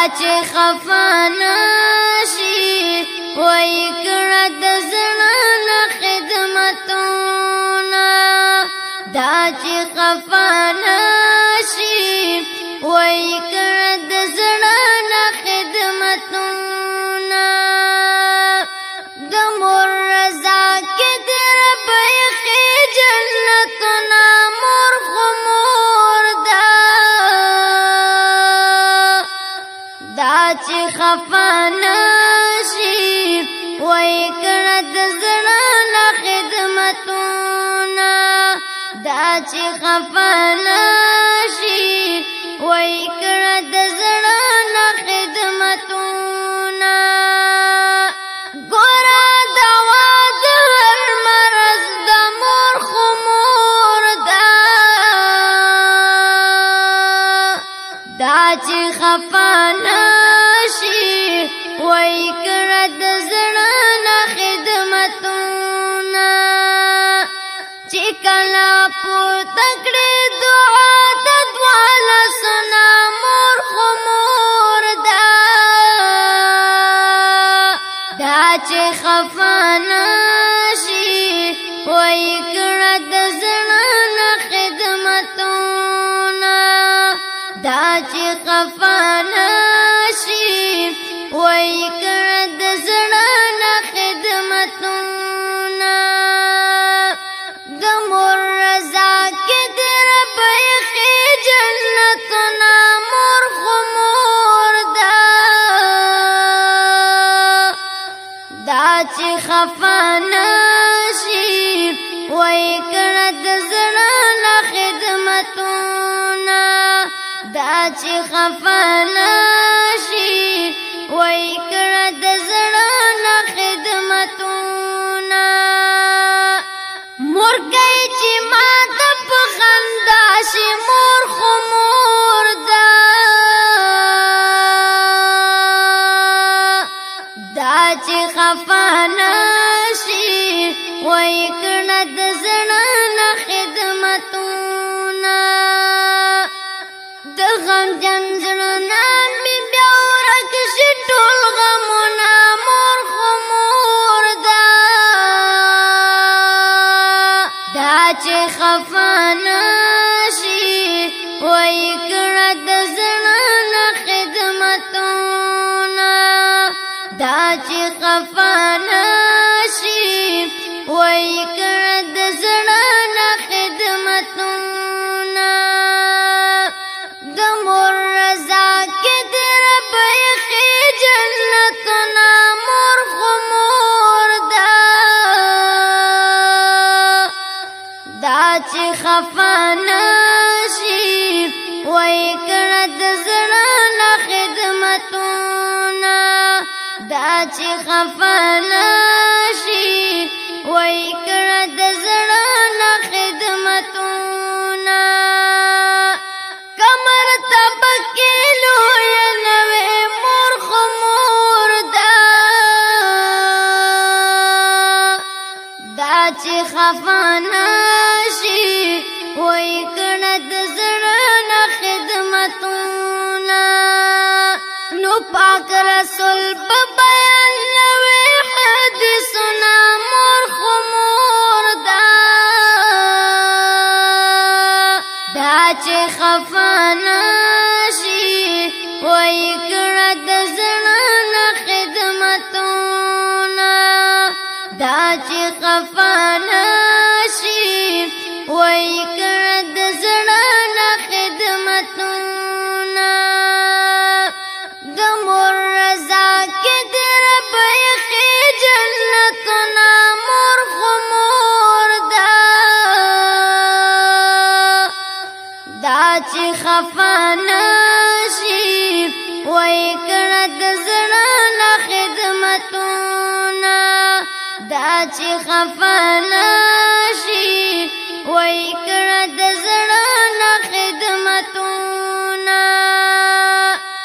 چې خفا نشي وای کړه د زړه نه خدمتونه دا چې خفا نشي وای کړه د زړه نه خدمتونه د مور رضا کې در بیخي جنتونه مور خو مور دا چې خفا نشي وای کړه د زړه نه خدمتونه دا چې خفا نشي وای کړه د زړه نه خدمتونه ګوره دوا د هر مرض د مور خو مور دا چې خفا نشي وای کړه د زړه نه خدمتونه چې کله پورته کړې دعا د دواله سنا مور خو مور دا چې خفا نشي وای کړه د زړه نه خدمتونه دا چې خفا نشي وای کړه د زړه نه خدمتونه د مور رضا کې در بیخي جنتونه مور خو مور دا چې خفا نشي وای کړه د زړه نه خدمتونه دا چې خفا نشي وای کړه د زړه نه خدمتونه مور کوي چې ما د په خندا شي مور خو مور دا چې خفا نشي وای کړه د زړه نه خدمتونه د غمجن زړه نه مې بیا ورک شي ټول غمونه مور خو مور دا چې خفا نشي وای کړه د زړه نه خدمتونه چې خفا نشي وای کړه د زړه نه خدمتونه د مور رضا کې در بیخي جنتونه مور خو مور دا چې خفا نشي وای کړه د زړه نه خدمتونه چې خفا نشي وای کړه د زړه نه خدمتونه کمر تبکې لوی نوې مور خو مور دا چې خفا نشي وای کړه د زړه نه خدمتونه نو پاک رسول بیان نوې حدیثونه مور خو مور دا چې خفا نشي وای کړه د زړه نه خدمتونه چې خفا نشي وای کړه د زړه نه خدمتونه د مور رضا کې در بیخي جنتونه مور خو مور دا چې خفا نشي وای کړه د زړه نه خدمتونه چې خفا نشي وای کړه د زړه